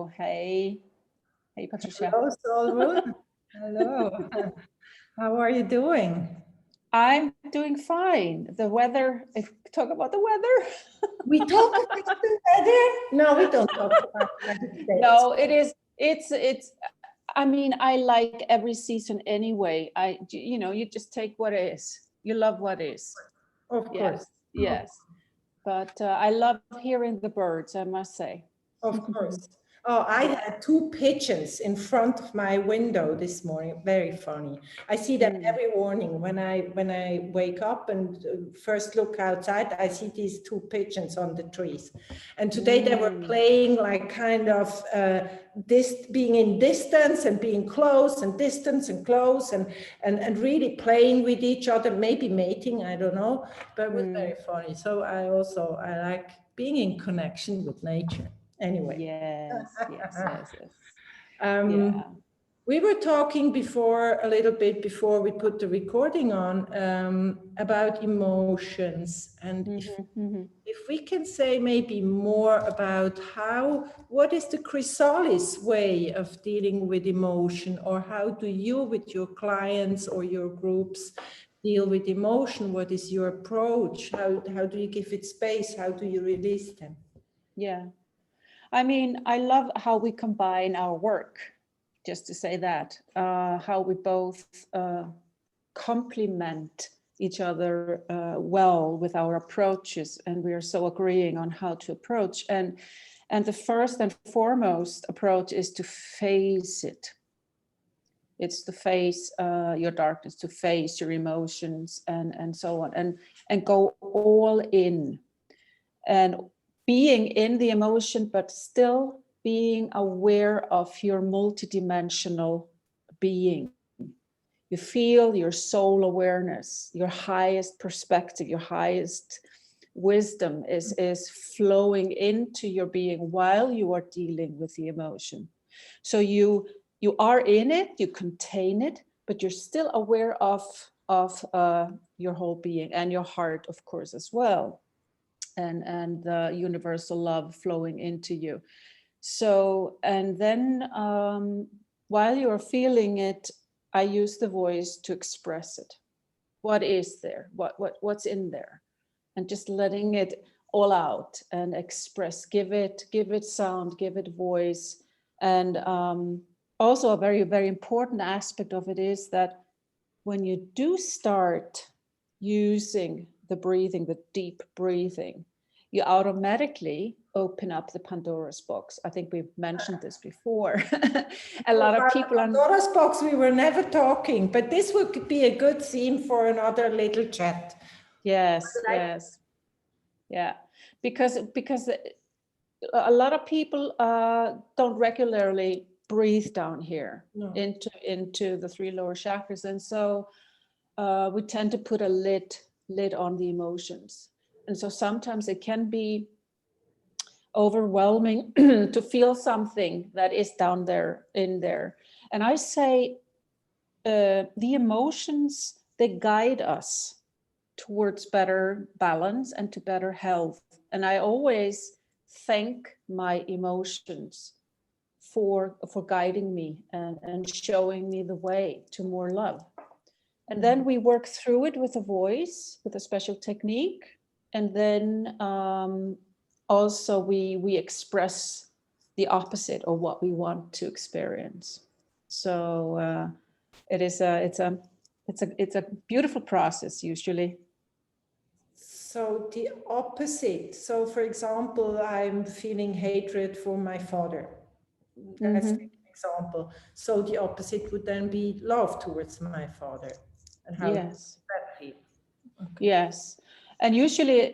So hey Patricia. Hello, Solrun. Hello. How are you doing? I'm doing fine. The weather, if we talk about the weather. We talk about the weather? No, we don't talk about the weather today. No, it's, I mean, I like every season anyway. You just take what is. You love what is. Of course. Yes. But I love hearing the birds, I must say. Of course. Oh, I had two pigeons in front of my window this morning. Very funny. I see them every morning when I wake up and first look outside. I see these two pigeons on the trees, and today they were playing like kind of being in distance and being close and distance and close and really playing with each other. Maybe mating, I don't know, but it was very funny. So I like being in connection with nature. Anyway. Yes. We were talking before, a little bit before we put the recording on, about emotions. And if we can say maybe more about what is the CHRYSALIS way of dealing with emotion, or how do you with your clients or your groups deal with emotion? What is your approach? How do you give it space? How do you release them? Yeah. I mean, I love how we combine our work, just to say that, how we both complement each other well with our approaches, and we are so agreeing on how to approach. And the first and foremost approach is to face it. It's to face your darkness, to face your emotions and so on, and go all in. And being in the emotion, but still being aware of your multidimensional being. You feel your soul awareness, your highest perspective, your highest wisdom is flowing into your being while you are dealing with the emotion. So you are in it, you contain it, but you're still aware of your whole being and your heart, of course, as well. And the universal love flowing into you. So, and then while you're feeling it, I use the voice to express it. What is there? What's in there? And just letting it all out and express, give it sound, give it voice. And also a very, very important aspect of it is that when you do start using the breathing, the deep breathing, you automatically open up the Pandora's box. I think we've mentioned this before. A lot of people on Pandora's box, we were never talking, but this would be a good theme for another little chat. Yes. Yeah, because a lot of people don't regularly breathe down here into the three lower chakras, and so we tend to put a lid on the emotions, and so sometimes it can be overwhelming to feel something that is down there in there. And I say the emotions, they guide us towards better balance and to better health. And I always thank my emotions for guiding me and showing me the way to more love. And then we work through it with a voice, with a special technique. And then also we express the opposite of what we want to experience. So it's a beautiful process usually. So the opposite. So for example, I'm feeling hatred for my father. That's an example. So the opposite would then be love towards my father. And how does that feel? Okay. Yes. And usually,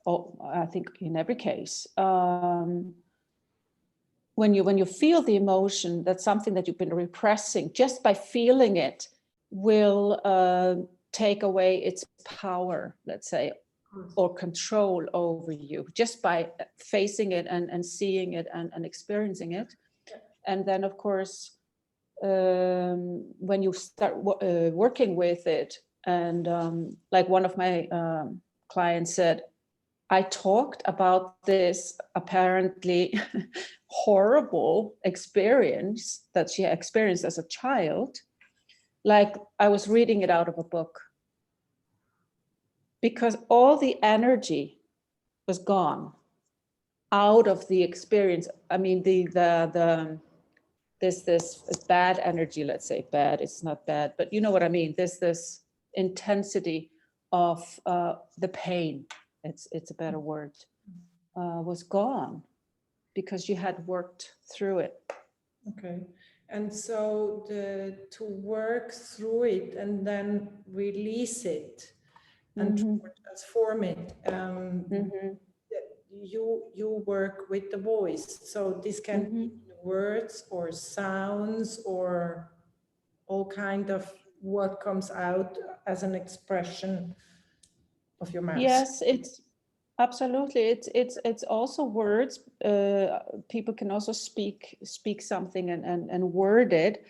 I think in every case, when you feel the emotion, that's something that you've been repressing, just by feeling it will take away its power, let's say, or control over you, just by facing it and seeing it and experiencing it. And then, of course, when you start working with it, and like one of my clients said, I talked about this apparently horrible experience that she experienced as a child, like I was reading it out of a book, because all the energy was gone out of the experience. I mean, this bad energy, let's say bad, it's not bad, but you know what I mean. There's this intensity of the pain, it's a better word, was gone because you had worked through it. Okay. And so to work through it and then release it and transform it, you work with the voice. So this can be words or sounds or all kind of what comes out as an expression of your mouth. Yes, it's absolutely. It's also words. People can also speak something and word it,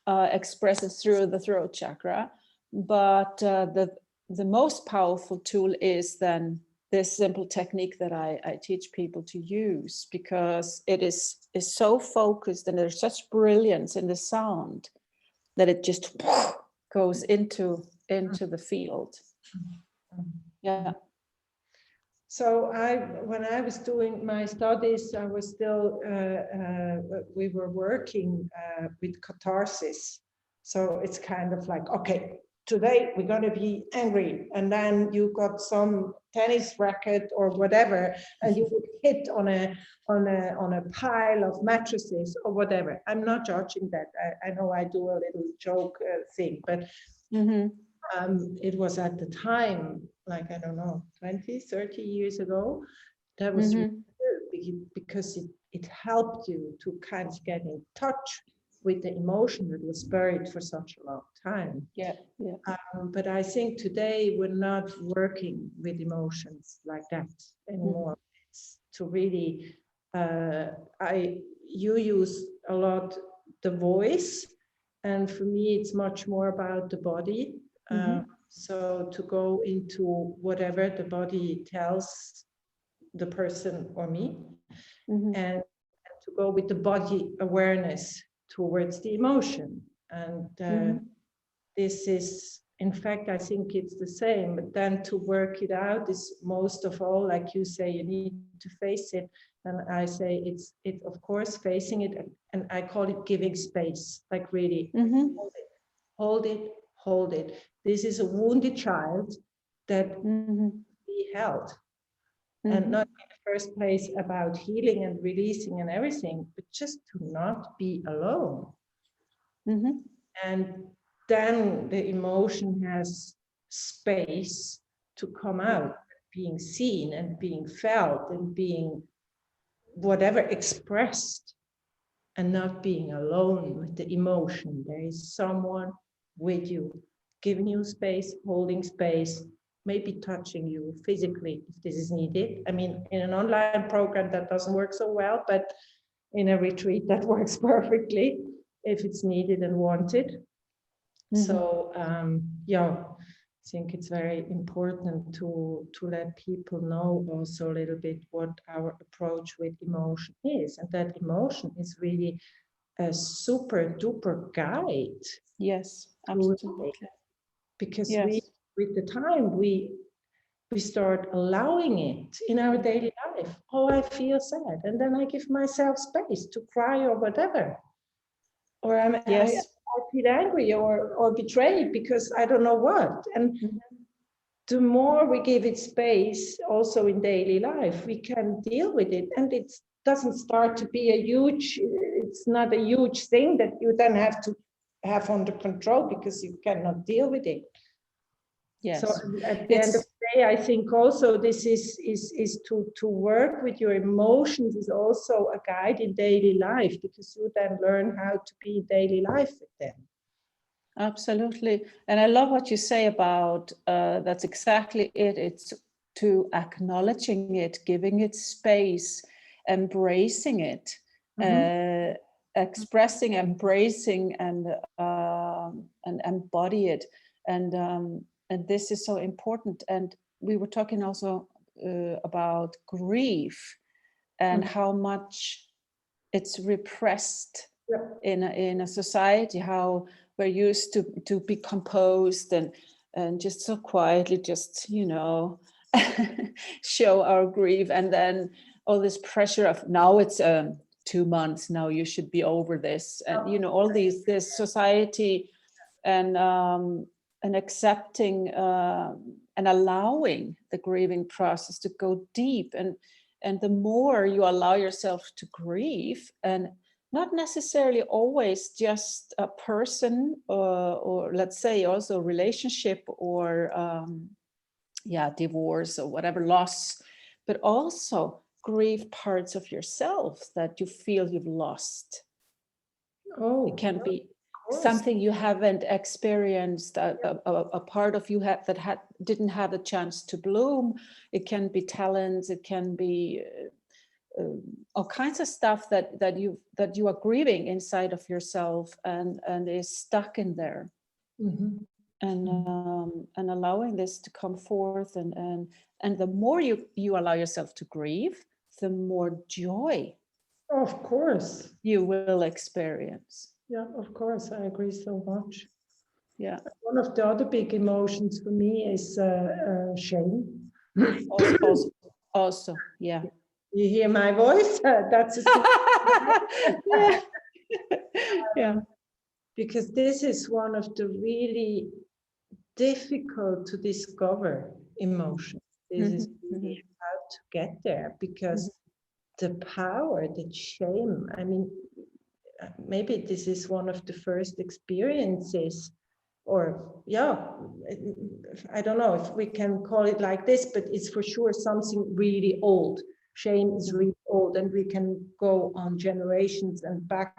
express it through the throat chakra. But the most powerful tool is then this simple technique that I teach people to use, because it is so focused and there's such brilliance in the sound that it just goes into the field. Yeah. So when I was doing my studies, I was still, we were working with catharsis. So it's kind of like, okay, today we're going to be angry. And then you got some tennis racket or whatever, and you would hit on a pile of mattresses or whatever. I'm not judging that. I know I do a little joke thing, but it was at the time, like, I don't know, 20, 30 years ago. That was really good because it helped you to kind of get in touch with the emotion that was buried for such a long time. Yeah. But I think today we're not working with emotions like that anymore. It's to really, you use a lot the voice, and for me it's much more about the body. So to go into whatever the body tells the person or me, and to go with the body awareness towards the emotion. And this is, in fact, I think it's the same, but then to work it out is most of all, like you say, you need to face it. And I say it's of course facing it, and I call it giving space, like really hold it. This is a wounded child that be held. And not in the first place about healing and releasing and everything, but just to not be alone. And then the emotion has space to come out, being seen and being felt and being whatever expressed, and not being alone with the emotion. There is someone with you, giving you space, holding space, maybe touching you physically if this is needed. I mean, in an online program that doesn't work so well, but in a retreat that works perfectly if it's needed and wanted. So yeah, I think it's very important to let people know also a little bit what our approach with emotion is, and that emotion is really a super duper guide. Yes, absolutely. Because we, with the time, we start allowing it in our daily life. Oh, I feel sad, and then I give myself space to cry or whatever. Or I feel angry or betrayed because I don't know what. And the more we give it space also in daily life, we can deal with it. And it doesn't start to be a huge, it's not a huge thing that you then have to have under control because you cannot deal with it. Yes. So at the end of the day, I think also this is to work with your emotions is also a guide in daily life, because you then learn how to be in daily life with them. Absolutely. And I love what you say about that's exactly it. It's to acknowledging it, giving it space, embracing it, expressing, embracing, and embody it. And this is so important. And we were talking also about grief and how much it's repressed in a society, how we're used to be composed and just so quietly just, you know, show our grief, and then all this pressure of now it's 2 months, now you should be over this, and you know, all this society, and accepting and allowing the grieving process to go deep, and the more you allow yourself to grieve, and not necessarily always just a person, or let's say also relationship, or divorce or whatever, loss, but also grieve parts of yourself that you feel you've lost. It can be something you haven't experienced, a part of you didn't have a chance to bloom. It can be talents, it can be all kinds of stuff that you are grieving inside of yourself, and is stuck in there. And allowing this to come forth, and the more you allow yourself to grieve, the more joy, of course, you will experience. Yeah, of course, I agree so much. Yeah. One of the other big emotions for me is shame. Also, yeah. You hear my voice? That's a yeah. Yeah. Because this is one of the really difficult to discover emotions. This is really how to get there, because the power that shame, I mean, maybe this is one of the first experiences, or I don't know if we can call it like this, but it's for sure something really old. Shame is really old, and we can go on generations and back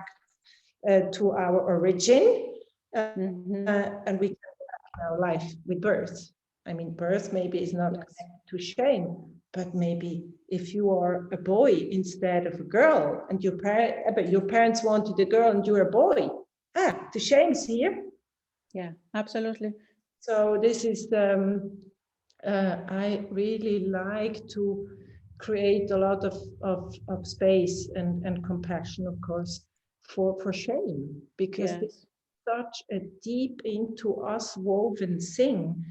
to our origin, and we can go back in our life with birth. I mean, birth maybe is not connected to shame, but maybe if you are a boy instead of a girl, and your parents wanted a girl and you're a boy, the shame's here. Yeah, absolutely. So this is I really like to create a lot of space and compassion, of course, for shame, because it's such a deep into us woven thing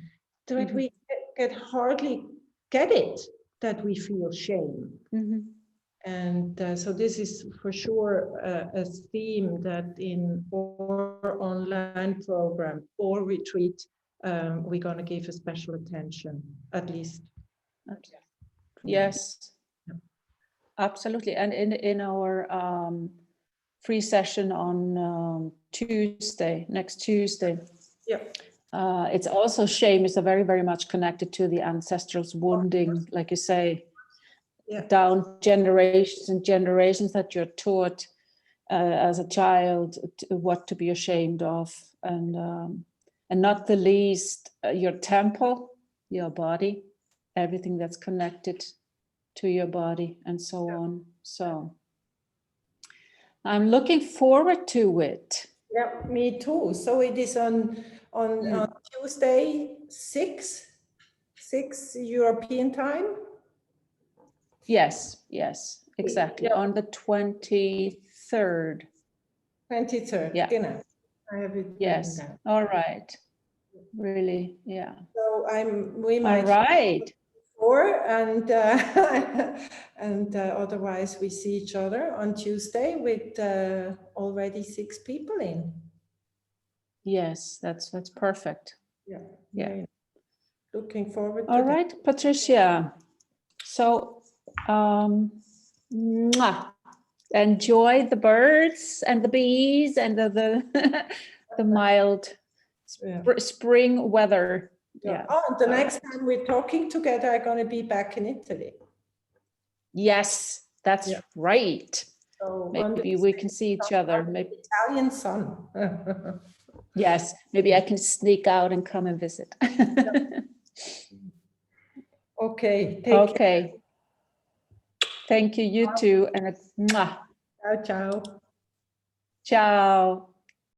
that we can hardly get it, that we feel shame. And so this is for sure a theme that in our online program or retreat, we're going to give a special attention, at least. Yes, absolutely. And in our free session on next Tuesday, it's also shame is very, very much connected to the ancestral's wounding, like you say, down generations and generations, that you're taught as a child what to be ashamed of, and not the least your temple, your body, everything that's connected to your body, and so on. So I'm looking forward to it. Yeah, me too. So it is on Tuesday, 6 European time. Yes, exactly. On the 23rd. 23rd, yeah. Genau. I have it. Yes. All right. Really, yeah. So we might. All right. And and otherwise we see each other on Tuesday with already 6 people in. Yes, that's perfect. Yeah. Looking forward to All right, Patricia. So enjoy the birds and the bees and the mild spring weather. Yeah. Oh, the next time we're talking together, I'm going to be back in Italy. Yes, that's right. So maybe we can see each other. Maybe Italian sun. Yes, maybe I can sneak out and come and visit. Okay. Take care. Thank you. You too. And Ciao, ciao. Ciao.